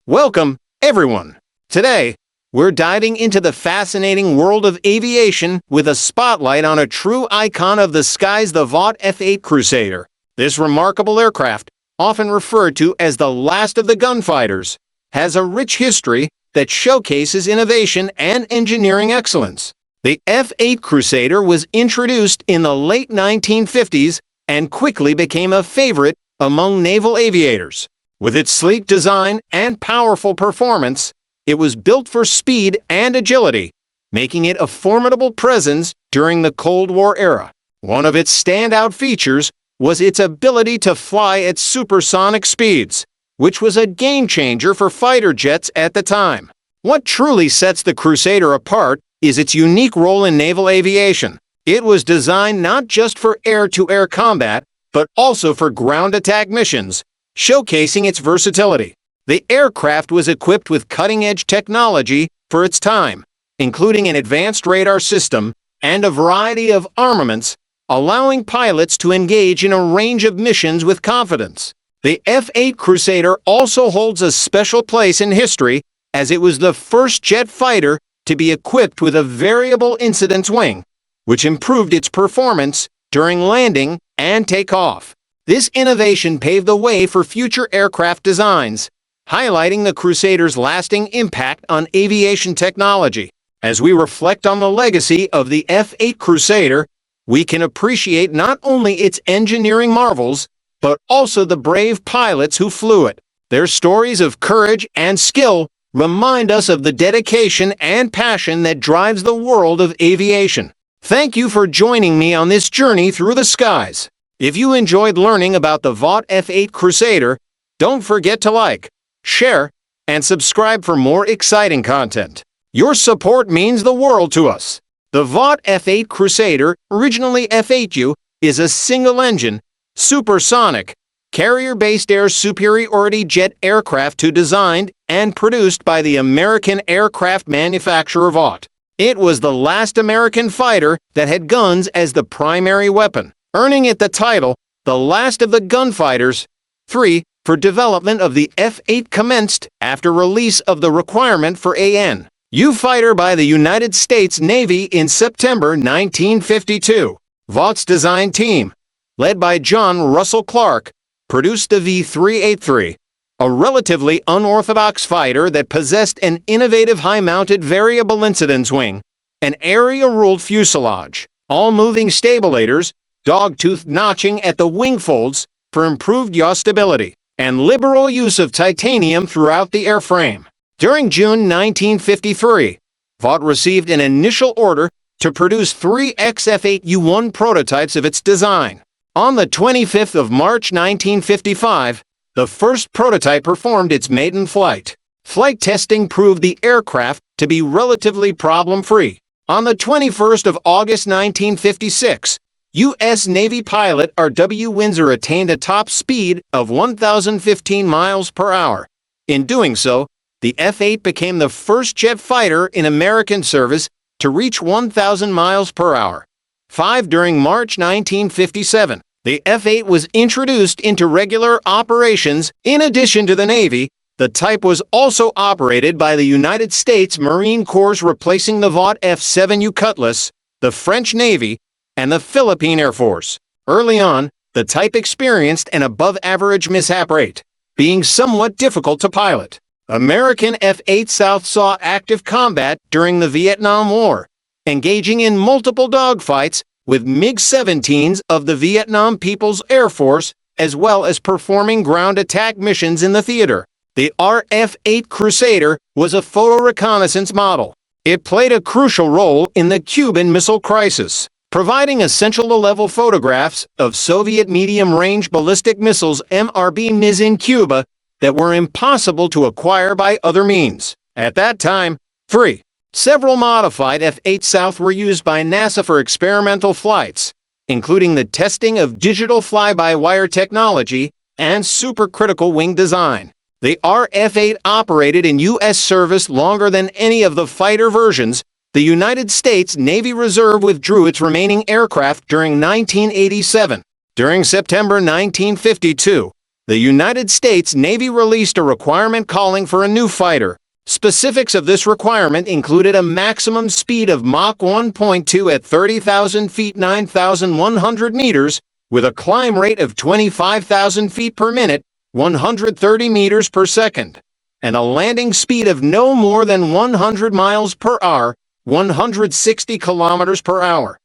Welcome, everyone. Today, we're diving into the fascinating world of aviation with a spotlight on a true icon of the skies, the Vought F-8 Crusader. This remarkable aircraft, often referred to as the last of the gunfighters, has a rich history that showcases innovation and engineering excellence. The F-8 Crusader was introduced in the late 1950s and quickly became a favorite among naval aviators. With its sleek design and powerful performance, it was built for speed and agility, making it a formidable presence during the Cold War era. One of its standout features was its ability to fly at supersonic speeds, which was a game-changer for fighter jets at the time. What truly sets the Crusader apart is its unique role in naval aviation. It was designed not just for air-to-air combat, but also for ground attack missions, showcasing its versatility. The aircraft was equipped with cutting-edge technology for its time, including an advanced radar system and a variety of armaments, allowing pilots to engage in a range of missions with confidence. The F-8 Crusader also holds a special place in history, as it was the first jet fighter to be equipped with a variable incidence wing, which improved its performance during landing and takeoff. This innovation paved the way for future aircraft designs, highlighting the Crusader's lasting impact on aviation technology. As we reflect on the legacy of the F-8 Crusader, we can appreciate not only its engineering marvels, but also the brave pilots who flew it. Their stories of courage and skill remind us of the dedication and passion that drives the world of aviation. Thank you for joining me on this journey through the skies. If you enjoyed learning about the Vought F-8 Crusader, don't forget to like, share, and subscribe for more exciting content. Your support means the world to us. The Vought F-8 Crusader, originally F8U, is a single-engine, supersonic, carrier-based air superiority jet aircraft designed and produced by the American aircraft manufacturer Vought. It was the last American fighter that had guns as the primary weapon, earning it the title, the last of the gunfighters. 3. For development of the F-8 commenced after release of the requirement for AN/U fighter by the United States Navy in September 1952. Vought's design team, led by John Russell Clark, produced the V-383, a relatively unorthodox fighter that possessed an innovative high-mounted variable incidence wing, an area-ruled fuselage, all-moving stabilators, dog-tooth notching at the wing folds for improved yaw stability, and liberal use of titanium throughout the airframe. During June 1953, Vought received an initial order to produce 3 F8U prototypes of its design. On the 25th of March 1955, the first prototype performed its maiden flight. Flight testing proved the aircraft to be relatively problem-free. On the 21st of August 1956, U.S. Navy pilot R.W. Windsor attained a top speed of 1,015 miles per hour. In doing so, the F-8 became the first jet fighter in American service to reach 1,000 miles per hour. 5. During March 1957, the F-8 was introduced into regular operations. In addition to the Navy, the type was also operated by the United States Marine Corps, replacing the Vought F7U Cutlass, the French Navy, and the Philippine Air Force. Early on, the type experienced an above-average mishap rate, being somewhat difficult to pilot. American F-8 South saw active combat during the Vietnam War, engaging in multiple dogfights with MiG-17s of the Vietnam People's Air Force, as well as performing ground attack missions in the theater. The F-8 Crusader was a photo reconnaissance model. It played a crucial role in the Cuban Missile Crisis, providing essential low-level photographs of Soviet medium-range ballistic missiles (MRBMIS) in Cuba that were impossible to acquire by other means. At that time, 3. Several modified F-8 South were used by NASA for experimental flights, including the testing of digital fly-by-wire technology and supercritical wing design. The F-8 operated in U.S. service longer than any of the fighter versions. The United States Navy Reserve withdrew its remaining aircraft during 1987. During September 1952, the United States Navy released a requirement calling for a new fighter. Specifics of this requirement included a maximum speed of Mach 1.2 at 30,000 feet 9,100 meters, with a climb rate of 25,000 feet per minute, 130 meters per second, and a landing speed of no more than 100 miles per hour, 160 kilometers per hour.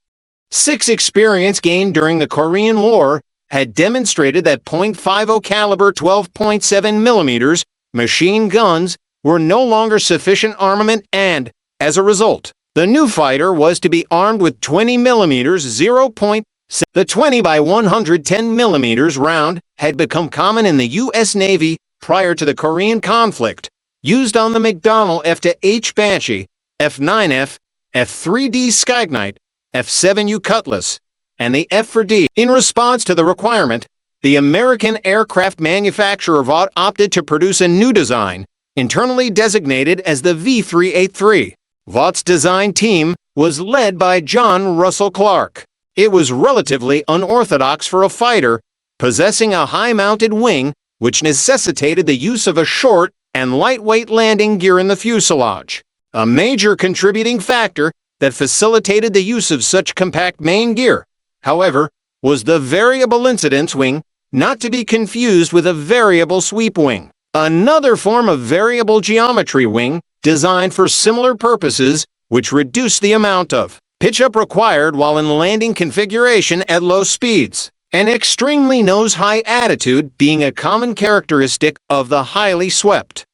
Experience gained during the Korean War had demonstrated that .50 caliber 12.7 millimeters machine guns were no longer sufficient armament, and, as a result, the new fighter was to be armed with 20 millimeters 0.7. The 20 by 110 millimeters round had become common in the U.S. Navy prior to the Korean conflict, used on the McDonnell F2H Banshee, F9F, F3D Skyknight, F7U Cutlass, and the F3D. In response to the requirement, the American aircraft manufacturer Vought opted to produce a new design, internally designated as the V383. Vought's design team was led by John Russell Clark. It was relatively unorthodox for a fighter, possessing a high-mounted wing, which necessitated the use of a short and lightweight landing gear in the fuselage. A major contributing factor that facilitated the use of such compact main gear, however, was the variable incidence wing, not to be confused with a variable sweep wing, another form of variable geometry wing designed for similar purposes, which reduced the amount of pitch-up required while in landing configuration at low speeds. An extremely nose-high attitude being a common characteristic of the highly swept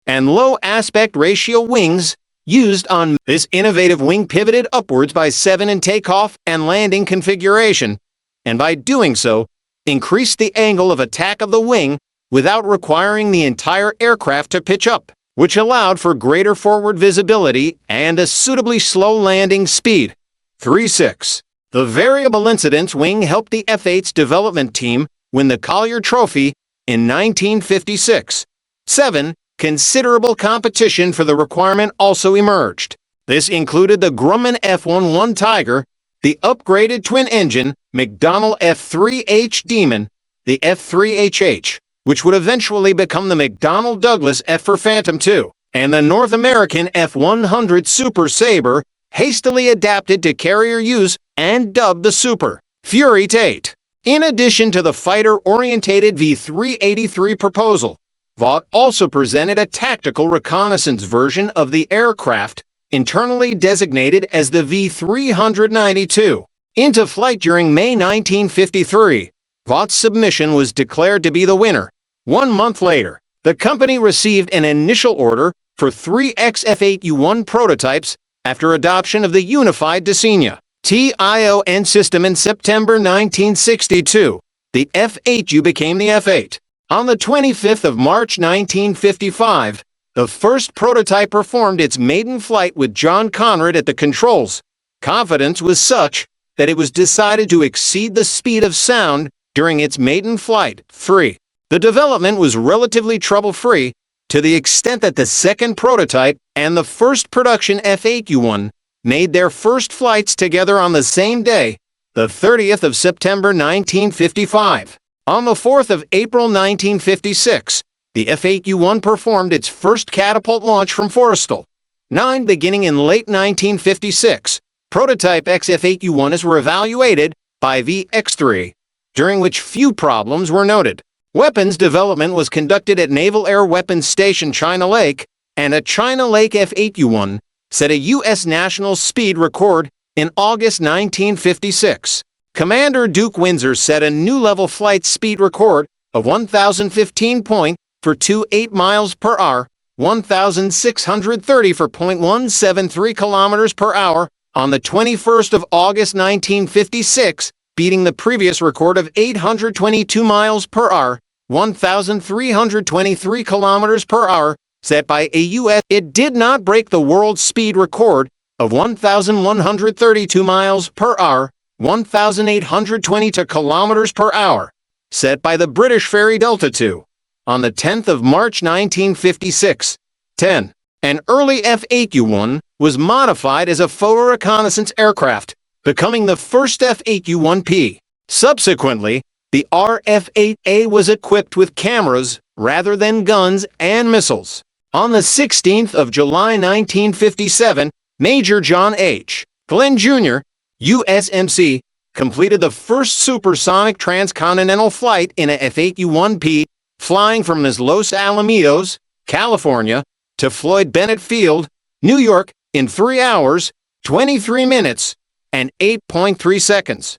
and low aspect ratio wings used on this innovative wing pivoted upwards by 7 in takeoff and landing configuration, and by doing so, increased the angle of attack of the wing without requiring the entire aircraft to pitch up, which allowed for greater forward visibility and a suitably slow landing speed. 3.6. The variable incidence wing helped the F8's development team win the Collier Trophy in 1956. 7. Considerable competition for the requirement also emerged. This included the Grumman F-11 Tiger, the upgraded twin-engine McDonnell F2H Demon, the F3H, which would eventually become the McDonnell Douglas F for Phantom II, and the North American F-100 Super Sabre, hastily adapted to carrier use and dubbed the Super Fury 8. In addition to the fighter-orientated V-383 proposal, Vought also presented a tactical reconnaissance version of the aircraft, internally designated as the V-392. Into flight during May 1953, Vought's submission was declared to be the winner. 1 month later, the company received an initial order for 3 F8U prototypes after adoption of the unified Designa TION system in September 1962. The F8U became the F8. On the 25th of March 1955, the first prototype performed its maiden flight with John Conrad at the controls. Confidence was such that it was decided to exceed the speed of sound during its maiden flight. 3. The development was relatively trouble-free, to the extent that the second prototype and the first production F8U made their first flights together on the same day, the 30th of September 1955. On the 4th of April 1956, the F8U performed its first catapult launch from Forrestal. 9. Beginning in late 1956, prototype F8U were evaluated by VX3, during which few problems were noted. Weapons development was conducted at Naval Air Weapons Station China Lake, and a China Lake F8U set a U.S. national speed record in August 1956. Commander Duke Windsor set a new level flight speed record of 1,015 for 2.8 miles per hour, 1,630 for 0.173 kilometers per hour on the 21st of August 1956, beating the previous record of 822 miles per hour, 1,323 kilometers per hour, set by a U.S. It did not break the world speed record of 1,132 miles per hour, 1,822 kilometers per hour, set by the British ferry Delta II, on the 10th of March 1956. 10. An early F8U was modified as a photo reconnaissance aircraft, becoming the first F8U-P. Subsequently, The RF-8A was equipped with cameras rather than guns and missiles. On the 16th of July 1957, Major John H. Glenn Jr., USMC, completed the first supersonic transcontinental flight in a F8U-1P, flying from Los Alamitos, California, to Floyd Bennett Field, New York, in 3 hours, 23 minutes, and 8.3 seconds.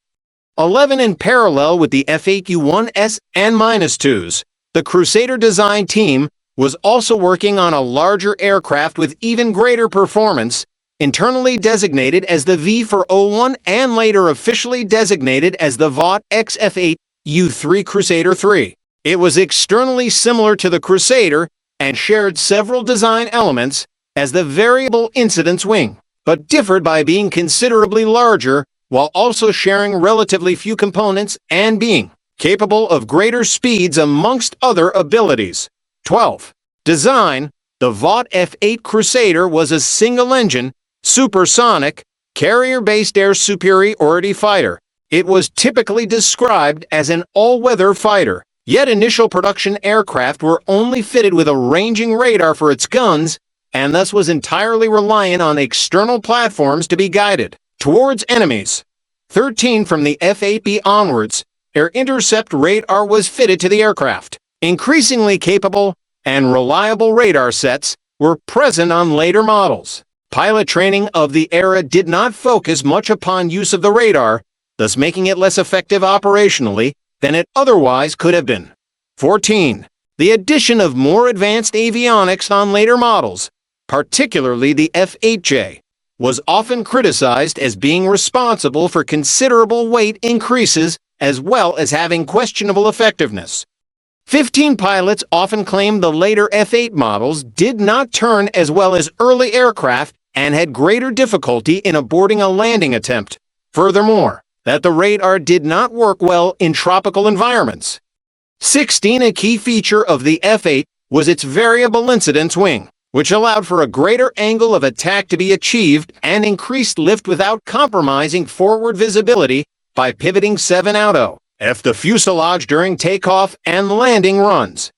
11 in parallel with the F8U-1S and -2s, the Crusader design team was also working on a larger aircraft with even greater performance, internally designated as the V401 and later officially designated as the Vought F-8U Crusader 3. It was externally similar to the Crusader and shared several design elements as the variable incidence wing, but differed by being considerably larger while also sharing relatively few components and being capable of greater speeds amongst other abilities. 12. Design. The Vought F-8 Crusader was a single-engine, supersonic, carrier-based air superiority fighter. It was typically described as an all-weather fighter, yet initial production aircraft were only fitted with a ranging radar for its guns, and thus was entirely reliant on external platforms to be guided towards enemies. 13. From the F-8B onwards, air intercept radar was fitted to the aircraft. Increasingly capable and reliable radar sets were present on later models. Pilot training of the era did not focus much upon use of the radar, thus making it less effective operationally than it otherwise could have been. 14. The addition of more advanced avionics on later models, particularly the F-8J, was often criticized as being responsible for considerable weight increases as well as having questionable effectiveness. 15. Pilots often claimed the later F-8 models did not turn as well as early aircraft and had greater difficulty in aborting a landing attempt. Furthermore, that the radar did not work well in tropical environments. 16. A key feature of the F-8 was its variable incidence wing, which allowed for a greater angle of attack to be achieved and increased lift without compromising forward visibility by pivoting 7-0 F the fuselage during takeoff and landing runs.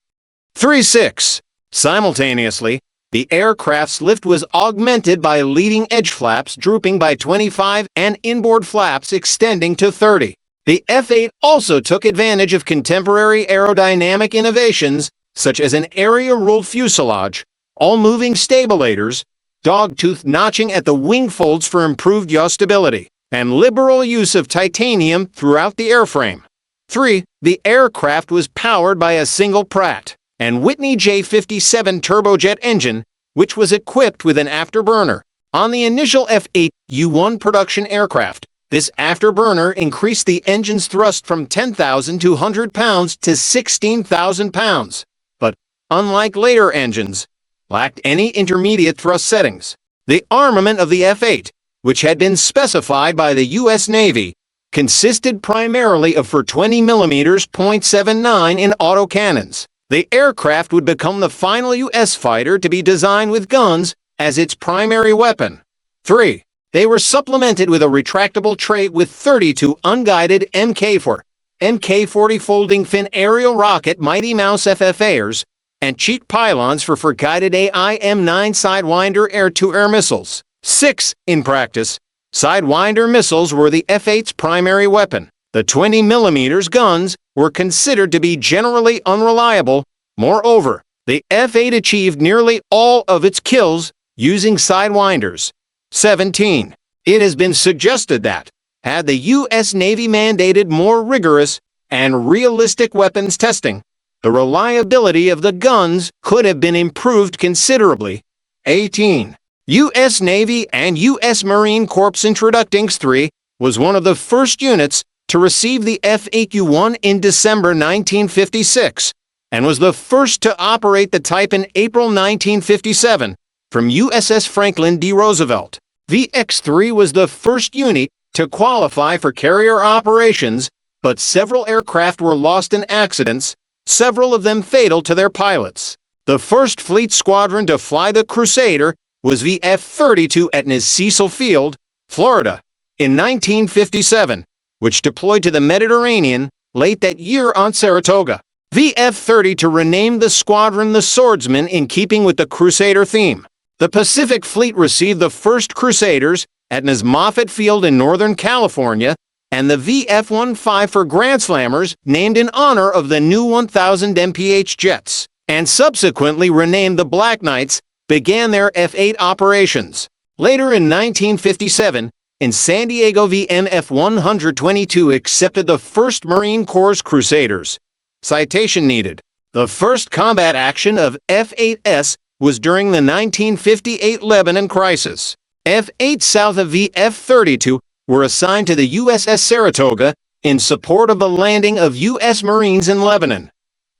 3.6. Simultaneously, the aircraft's lift was augmented by leading edge flaps drooping by 25 and inboard flaps extending to 30. The F-8 also took advantage of contemporary aerodynamic innovations such as an area-ruled fuselage, all-moving stabilators, dogtooth notching at the wing folds for improved yaw stability, and liberal use of titanium throughout the airframe. 3. The aircraft was powered by a single Pratt and Whitney J57 turbojet engine, which was equipped with an afterburner. On the initial F8U-1 production aircraft, this afterburner increased the engine's thrust from 10,200 pounds to 16,000 pounds, but, unlike later engines, lacked any intermediate thrust settings. The armament of the F-8, which had been specified by the U.S. Navy, consisted primarily of 20mm .79 in autocannons. The aircraft would become the final U.S. fighter to be designed with guns as its primary weapon. 3. They were supplemented with a retractable tray with 32 unguided Mk-40 folding fin aerial rocket Mighty Mouse FFAs and cheek pylons for guided AIM-9 Sidewinder air-to-air missiles. 6. In practice, Sidewinder missiles were the F-8's primary weapon. The 20mm guns were considered to be generally unreliable. Moreover, the F-8 achieved nearly all of its kills using Sidewinders. 17. It has been suggested that, had the U.S. Navy mandated more rigorous and realistic weapons testing, the reliability of the guns could have been improved considerably. 18. U.S. Navy and U.S. Marine Corps introducing X-3 was one of the first units to receive the F8U-1 in December 1956, and was the first to operate the type in April 1957 from USS Franklin D. Roosevelt. The X-3 was the first unit to qualify for carrier operations, but several aircraft were lost in accidents, several of them fatal to their pilots. The first fleet squadron to fly the Crusader was the F-32 at Cecil Field, Florida, in 1957, which deployed to the Mediterranean late that year on Saratoga. VF-32 renamed the squadron the Swordsman in keeping with the Crusader theme. The Pacific Fleet received the first Crusaders at Moffett Field in Northern California, and the VF-15 for Grand Slammers, named in honor of the new 1000 mph jets, and subsequently renamed the Black Knights, began their F8 operations. Later in 1957, in San Diego, VMF-122 accepted the first Marine Corps Crusaders. Citation needed. The first combat action of F-8S was during the 1958 Lebanon crisis. F-8 south of VF-32 were assigned to the USS Saratoga in support of the landing of U.S. Marines in Lebanon.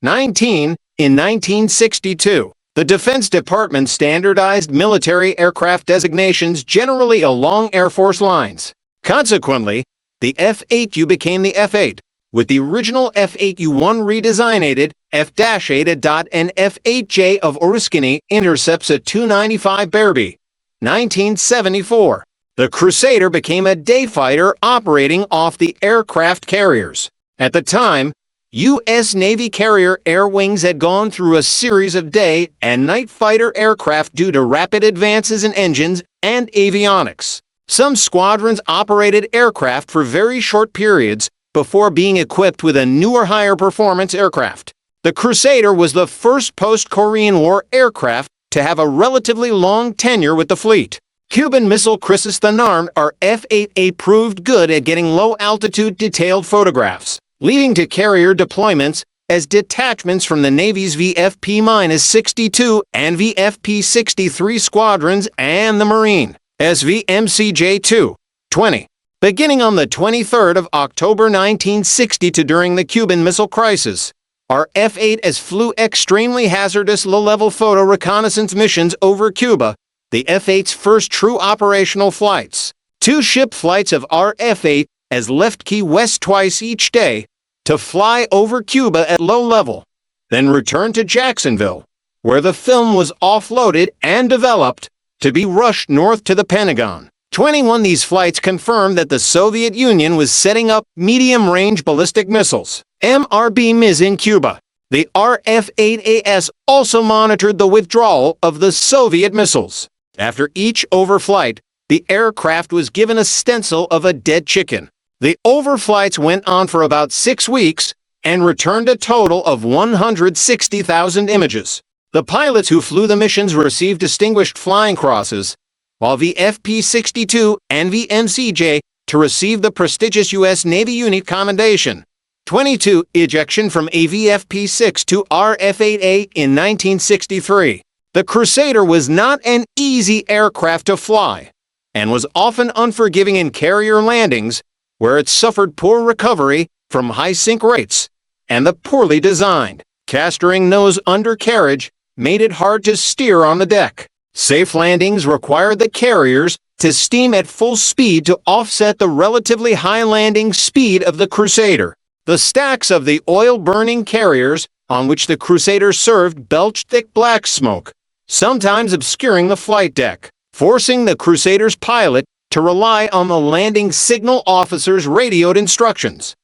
In 1962, the Defense Department standardized military aircraft designations generally along Air Force lines. Consequently, the F-8U became the F-8, with the original F-8U-1 redesignated F-8 and F-8J of Oriskany intercepts at 295 Barrowby. 1974. The Crusader became a day fighter operating off the aircraft carriers. At the time, U.S. Navy carrier air wings had gone through a series of day and night fighter aircraft due to rapid advances in engines and avionics. Some squadrons operated aircraft for very short periods before being equipped with a newer higher performance aircraft. The Crusader was the first post-Korean War aircraft to have a relatively long tenure with the fleet. Cuban Missile Crisis unarmed, our F-8A proved good at getting low-altitude detailed photographs, leading to carrier deployments as detachments from the Navy's VFP-62 and VFP-63 squadrons and the Marine SVMCJ-2, 20. Beginning on the 23rd of October 1962 during the Cuban Missile Crisis, our F-8S flew extremely hazardous low-level photo reconnaissance missions over Cuba, the F-8's first true operational flights. 2 ship flights of our F-8 as left Key West twice each day to fly over Cuba at low level, then return to Jacksonville, where the film was offloaded and developed to be rushed north to the Pentagon. 21 These flights confirmed that the Soviet Union was setting up medium-range ballistic missiles, MRBMIS, in Cuba. The RF-8AS also monitored the withdrawal of the Soviet missiles. After each overflight, the aircraft was given a stencil of a dead chicken. The overflights went on for about 6 weeks and returned a total of 160,000 images. The pilots who flew the missions received Distinguished Flying Crosses, while VFP-62 and VMCJ to receive the prestigious U.S. Navy Unit Commendation. 22 Ejection from a VFP-6 to RF-8A in 1963. The Crusader was not an easy aircraft to fly, and was often unforgiving in carrier landings, where it suffered poor recovery from high sink rates, and the poorly designed castering nose undercarriage made it hard to steer on the deck. Safe landings required the carriers to steam at full speed to offset the relatively high landing speed of the Crusader. The stacks of the oil-burning carriers on which the Crusader served belched thick black smoke, sometimes obscuring the flight deck, forcing the Crusader's pilot to rely on the landing signal officer's radioed instructions.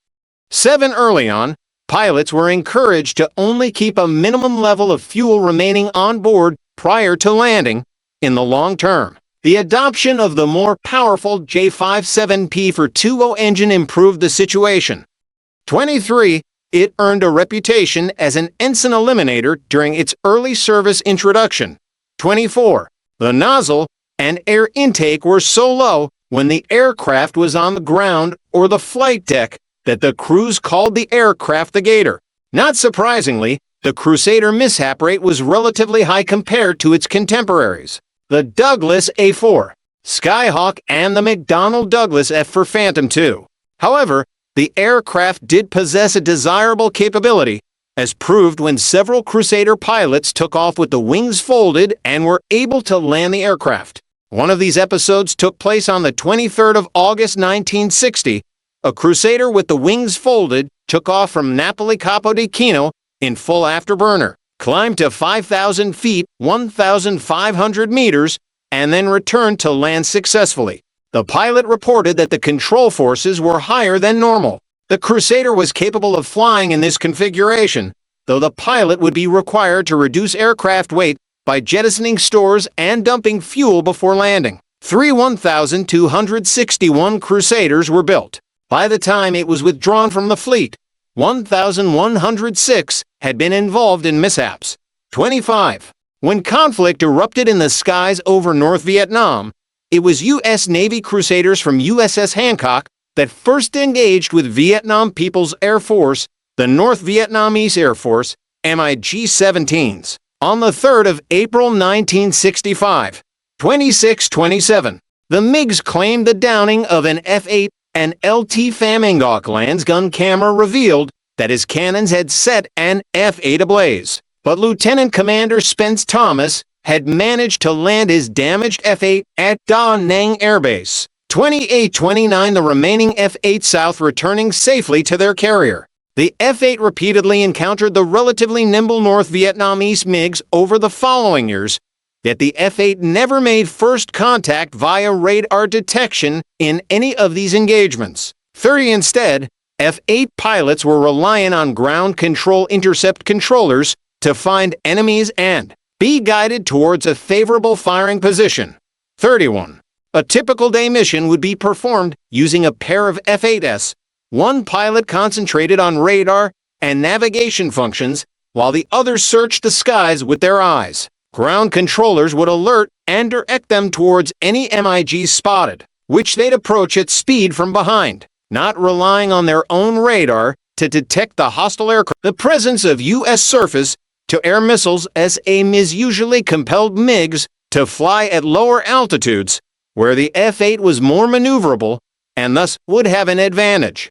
7 Early on, pilots were encouraged to only keep a minimum level of fuel remaining on board prior to landing. In the long term, the adoption of the more powerful J57P for 2.0 engine improved the situation. 23. It earned a reputation as an ensign eliminator during its early service introduction. 24. The nozzle and air intake were so low when the aircraft was on the ground or the flight deck that the crews called the aircraft the Gator. Not surprisingly, the Crusader mishap rate was relatively high compared to its contemporaries, the Douglas A4, Skyhawk, and the McDonnell Douglas F for Phantom II. However, the aircraft did possess a desirable capability, as proved when several Crusader pilots took off with the wings folded and were able to land the aircraft. One of these episodes took place on the 23rd of August 1960. A Crusader with the wings folded took off from Napoli Capodichino in full afterburner, climbed to 5,000 feet, 1,500 meters, and then returned to land successfully. The pilot reported that the control forces were higher than normal. The Crusader was capable of flying in this configuration, though the pilot would be required to reduce aircraft weight by jettisoning stores and dumping fuel before landing. 1,261 Crusaders were built. By the time it was withdrawn from the fleet, 1,106 had been involved in mishaps. 25. When conflict erupted in the skies over North Vietnam, it was U.S. Navy Crusaders from USS Hancock that first engaged with Vietnam People's Air Force, the North Vietnamese Air Force, MiG-17s. On the 3rd of April 1965, 26:27, the MiGs claimed the downing of an F-8 and LT Famingok Lands gun camera revealed that his cannons had set an F-8 ablaze. But Lieutenant Commander Spence Thomas had managed to land his damaged F-8 at Da Nang Air Base. 28:29, the remaining F-8 South returning safely to their carrier. The F-8 repeatedly encountered the relatively nimble North Vietnamese MiGs over the following years, yet the F-8 never made first contact via radar detection in any of these engagements. 30. Instead, F-8 pilots were reliant on ground control intercept controllers to find enemies and be guided towards a favorable firing position. 31. A typical day mission would be performed using a pair of F-8s. One pilot concentrated on radar and navigation functions, while the other searched the skies with their eyes. Ground controllers would alert and direct them towards any MiGs spotted, which they'd approach at speed from behind, not relying on their own radar to detect the hostile aircraft. The presence of U.S. surface-to-air missiles SAMs usually compelled MiGs to fly at lower altitudes, where the F-8 was more maneuverable and thus would have an advantage.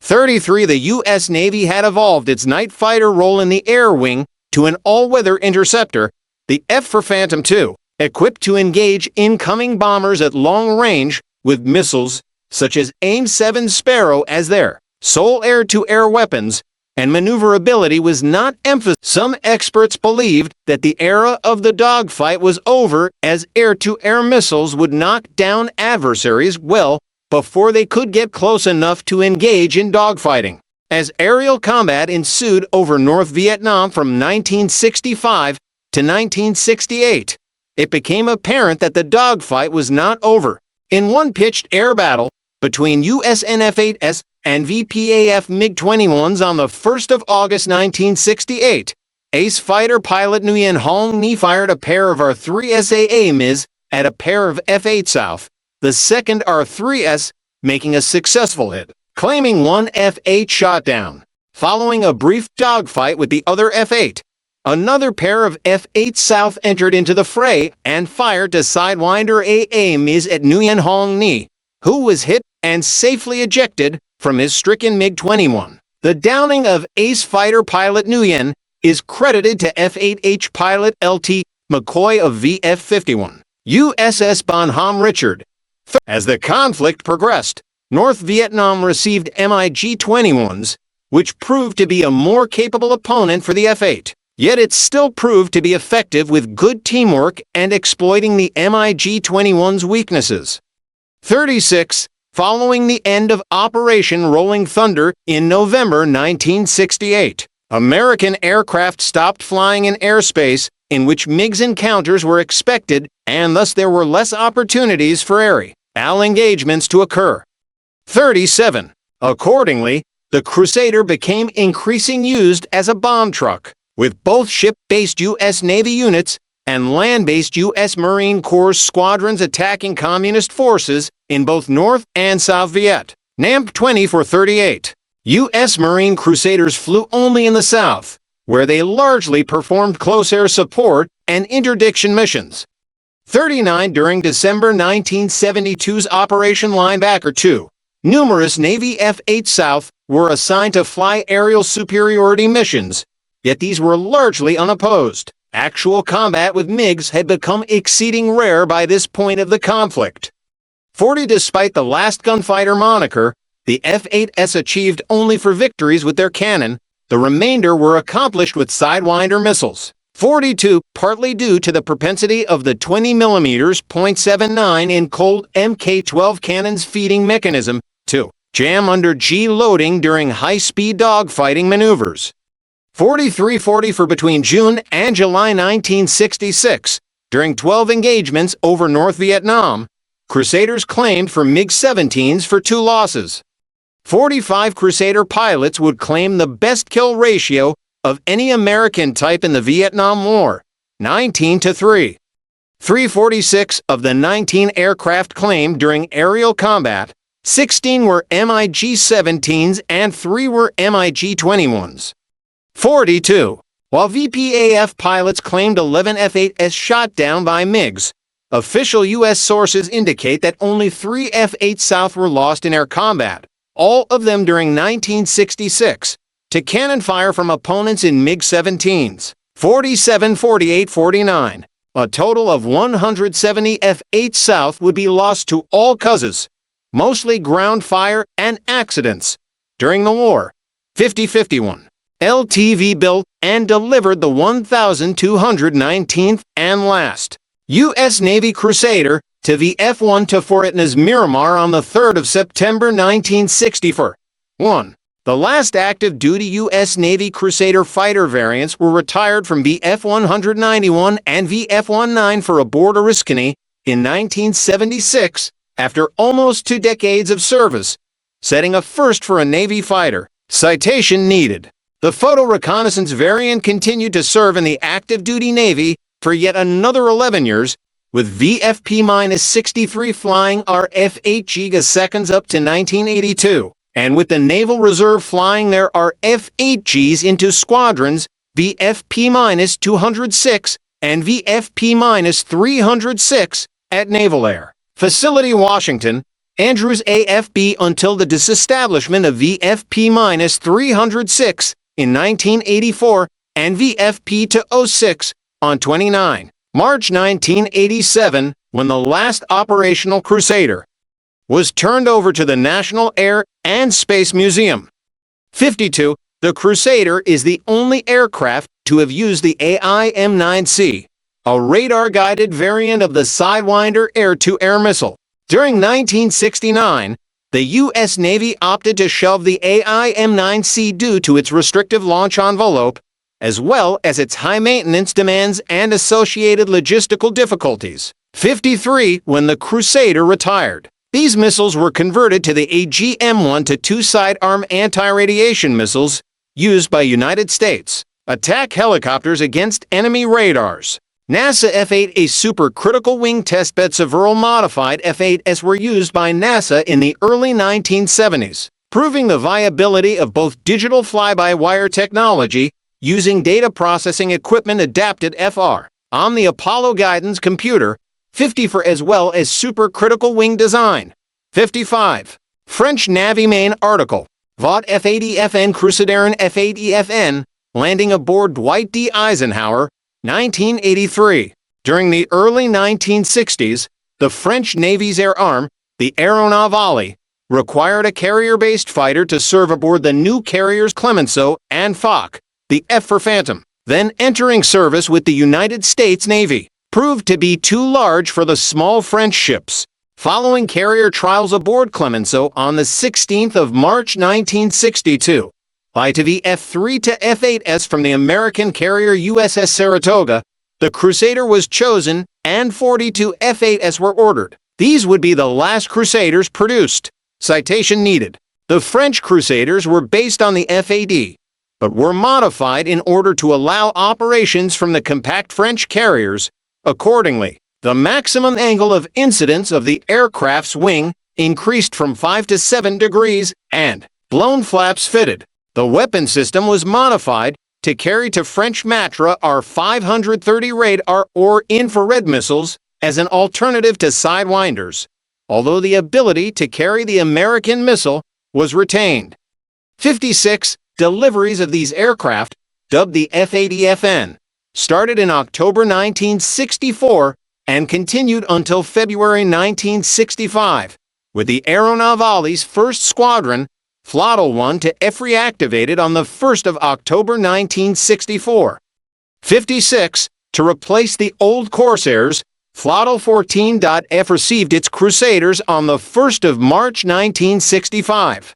33. The U.S. Navy had evolved its night fighter role in the air wing to an all-weather interceptor, the F for Phantom II, equipped to engage incoming bombers at long range with missiles such as AIM-7 Sparrow as their sole air-to-air weapons, and maneuverability was not emphasized. Some experts believed that the era of the dogfight was over, as air-to-air missiles would knock down adversaries well before they could get close enough to engage in dogfighting. As aerial combat ensued over North Vietnam from 1965 to 1968, it became apparent that the dogfight was not over. In one pitched air battle between USN F-8s and VPAF MiG-21s on the 1st of August 1968, ace fighter pilot Nguyen Hong Ni fired a pair of R-3 SAMs at a pair of F-8 South, the second R-3S making a successful hit, claiming one F-8 shot down. Following a brief dogfight with the other F-8, another pair of F-8 South entered into the fray and fired to sidewinder AAMs at Nguyen Hong Ni, who was hit and safely ejected from his stricken MiG-21. The downing of ace fighter pilot Nguyen is credited to F-8H pilot LT McCoy of VF-51. USS Bonhomme Richard. As the conflict progressed, North Vietnam received MiG-21s, which proved to be a more capable opponent for the F-8. Yet it still proved to be effective with good teamwork and exploiting the MiG-21's weaknesses. 36. Following the end of Operation Rolling Thunder in November 1968, American aircraft stopped flying in airspace in which MiGs encounters were expected, and thus there were less opportunities for air engagements to occur. 37. Accordingly, the Crusader became increasingly used as a bomb truck, with both ship-based U.S. Navy units and land-based U.S. Marine Corps squadrons attacking Communist forces in both North and South Viet Nam. 24-38. U.S. Marine Crusaders flew only in the South, where they largely performed close air support and interdiction missions. 39. During December 1972's Operation Linebacker II, numerous Navy F-8 South were assigned to fly aerial superiority missions, yet these were largely unopposed. Actual combat with MiGs had become exceeding rare by this point of the conflict. 40. Despite the last gunfighter moniker, the F-8s achieved only for victories with their cannon. The remainder were accomplished with Sidewinder missiles. 42. Partly due to the propensity of the 20mm .79 in cold Mk-12 cannon's feeding mechanism to jam under G loading during high-speed dogfighting maneuvers. 4340 for between June and July 1966, during 12 engagements over North Vietnam, Crusaders claimed for MiG-17s for 2 losses. 45 Crusader pilots would claim the best kill ratio of any American type in the Vietnam War, 19-3. 346 of the 19 aircraft claimed during aerial combat, 16 were MiG-17s and 3 were MiG-21s. 42. While VPAF pilots claimed 11 F-8s shot down by MiGs, official U.S. sources indicate that only 3 F-8 South were lost in air combat, all of them during 1966, to cannon fire from opponents in MiG-17s. 47, 48, 49. A total of 170 F-8 South would be lost to all causes, mostly ground fire and accidents, during the war. 50-51. LTV built and delivered the 1,219th and last U.S. Navy Crusader to the F1 to Fort Miramar on the 3rd of September 1964. 1. The last active-duty U.S. Navy Crusader fighter variants were retired from VF-191 and VF-19 for aboard Oriskany in 1976 after almost 2 decades of service, setting a first for a Navy fighter. Citation needed. The photo reconnaissance variant continued to serve in the active-duty Navy for yet another 11 years, with VFP-63 flying our F8 gigaseconds up to 1982, and with the Naval Reserve flying their F8Gs into squadrons VFP-206 and VFP-306 at Naval Air Facility Washington, Andrews AFB until the disestablishment of VFP-306 in 1984 and VFP-06 on 29 March 1987, when the last operational Crusader was turned over to the National Air and Space Museum. 52. The Crusader is the only aircraft to have used the AIM-9C, a radar-guided variant of the Sidewinder air-to-air missile. During 1969, the U.S. Navy opted to shelve the AIM-9C due to its restrictive launch envelope, as well as its high maintenance demands and associated logistical difficulties. 53. When the Crusader retired, these missiles were converted to the AGM-1 to 2 sidearm anti-radiation missiles used by United States attack helicopters against enemy radars. NASA F-8A supercritical wing testbed several modified F-8s were used by NASA in the early 1970s, proving the viability of both digital fly-by-wire technology using data processing equipment adapted FR on the Apollo guidance computer, 50 for as well as supercritical wing design. 55. French Navy main article, Vought F-8 Crusader F-8 landing aboard Dwight D. Eisenhower, 1983. During the early 1960s, the French Navy's air arm, the Aéronavale, required a carrier-based fighter to serve aboard the new carriers Clemenceau and Foch. The F for Phantom, then entering service with the United States Navy, proved to be too large for the small French ships. Following carrier trials aboard Clemenceau on the 16th of March 1962, by to the F3 to F8s from the American carrier USS Saratoga, the Crusader was chosen and 42 F8s were ordered. These would be the last Crusaders produced. Citation needed. The French Crusaders were based on the F-8D, but were modified in order to allow operations from the compact French carriers. Accordingly, the maximum angle of incidence of the aircraft's wing increased from 5 to 7 degrees, and blown flaps fitted. The weapon system was modified to carry to French Matra R-530 radar or infrared missiles as an alternative to Sidewinders, although the ability to carry the American missile was retained. 56. Deliveries of these aircraft, dubbed the F-8FN, started in October 1964 and continued until February 1965, with the Aéronavale's first squadron, Flottle 1 to F reactivated on the 1st of October 1964. 56. To replace the old Corsairs, Flottle 14.F received its Crusaders on the 1st of March 1965.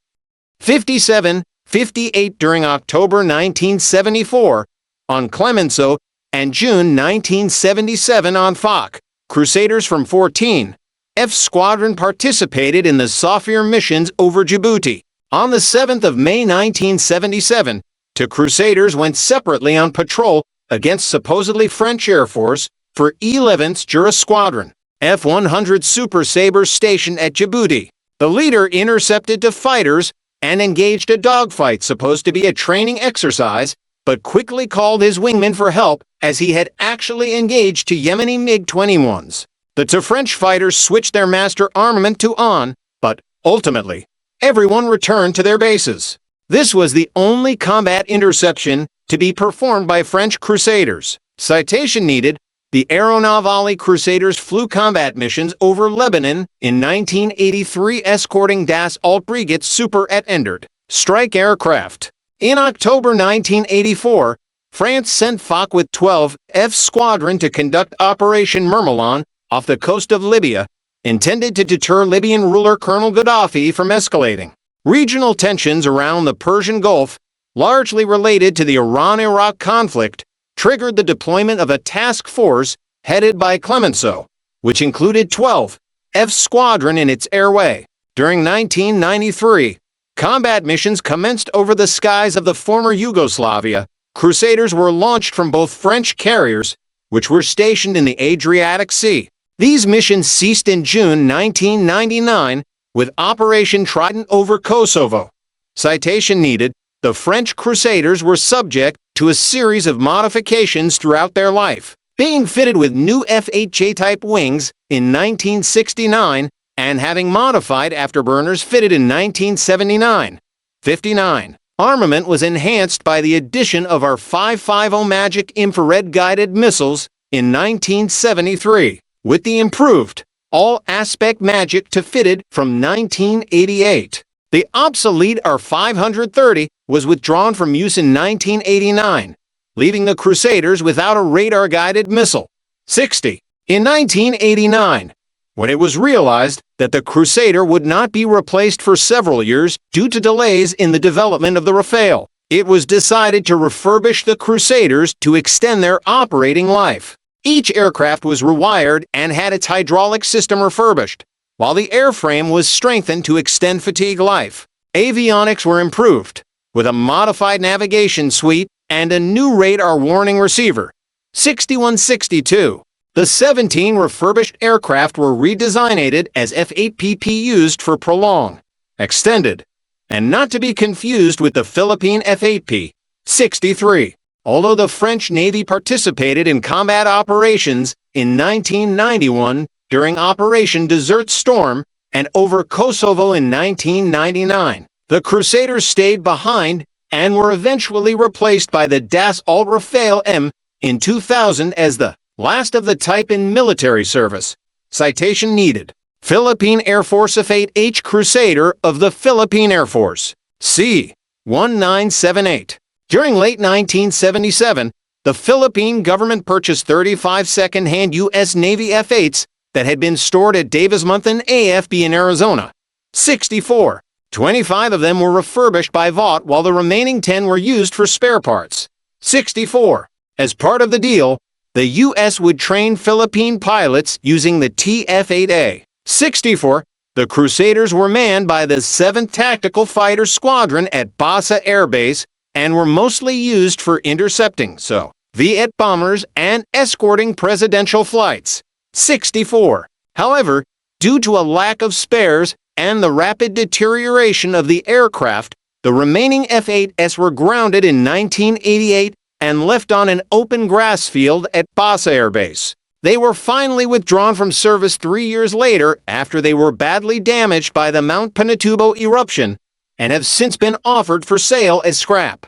57, 58 during October 1974 on Clemenceau, and June 1977 on Foch. Crusaders from 14 F Squadron participated in the Safir missions over Djibouti. On the 7th of May 1977, two Crusaders went separately on patrol against supposedly French Air Force for 11th Jura Squadron, F-100 Super Sabres stationed at Djibouti. The leader intercepted two fighters and engaged a dogfight supposed to be a training exercise, but quickly called his wingman for help as he had actually engaged two Yemeni MiG-21s. The two French fighters switched their master armament to on, but ultimately, everyone returned to their bases. This was the only combat interception to be performed by French Crusaders. Citation needed: the Aeronavale Crusaders flew combat missions over Lebanon in 1983 escorting Das Altbrigitte Super et Endert strike aircraft. In October 1984, France sent Foch with 12 F Squadron to conduct Operation Mermilon off the coast of Libya, intended to deter Libyan ruler Colonel Gaddafi from escalating. Regional tensions around the Persian Gulf, largely related to the Iran-Iraq conflict, triggered the deployment of a task force headed by Clemenceau, which included 12 F Squadron in its airway. During 1993, combat missions commenced over the skies of the former Yugoslavia. Crusaders were launched from both French carriers, which were stationed in the Adriatic Sea. These missions ceased in June 1999 with Operation Trident over Kosovo. Citation needed: the French Crusaders were subject to a series of modifications throughout their life, being fitted with new F-8J-type wings in 1969 and having modified afterburners fitted in 1979. 59. Armament was enhanced by the addition of our 550 Magic infrared-guided missiles in 1973, with the improved all-aspect Magic to fitted from 1988. The obsolete R-530 was withdrawn from use in 1989, leaving the Crusaders without a radar-guided missile. 60. In 1989, when it was realized that the Crusader would not be replaced for several years due to delays in the development of the Rafale, it was decided to refurbish the Crusaders to extend their operating life. Each aircraft was rewired and had its hydraulic system refurbished, while the airframe was strengthened to extend fatigue life. Avionics were improved, with a modified navigation suite and a new radar warning receiver. 6162. The 17 refurbished aircraft were redesigned as F8PP used for prolong, extended, and not to be confused with the Philippine F8P. 63. Although the French Navy participated in combat operations in 1991 during Operation Desert Storm and over Kosovo in 1999, the Crusaders stayed behind and were eventually replaced by the Das Alt Rafale M in 2000 as the last of the type in military service. Citation needed: Philippine Air Force F8H Crusader of the Philippine Air Force. C. 1978. During late 1977, the Philippine government purchased 35 second-hand U.S. Navy F-8s that had been stored at Davis-Monthan AFB in Arizona. 64. 25 of them were refurbished by Vought, while the remaining 10 were used for spare parts. 64. As part of the deal, the U.S. would train Philippine pilots using the TF-8A. 64. The Crusaders were manned by the 7th Tactical Fighter Squadron at Basa Air Base and were mostly used for intercepting Soviet bombers and escorting presidential flights. 64. However, due to a lack of spares and the rapid deterioration of the aircraft, the remaining F-8s were grounded in 1988 and left on an open grass field at Basa Air Base. They were finally withdrawn from service 3 years later after they were badly damaged by the Mount Pinatubo eruption and have since been offered for sale as scrap.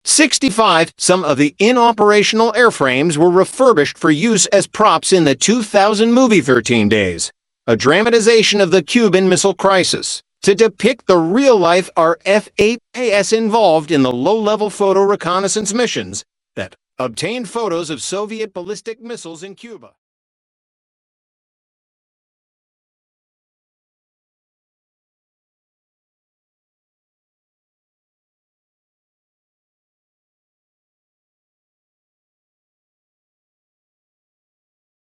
65. Some of the inoperational airframes were refurbished for use as props in the 2000 movie 13 Days, a dramatization of the Cuban Missile Crisis, to depict the real-life RF-8AS involved in the low-level photo reconnaissance missions that obtained photos of Soviet ballistic missiles in Cuba.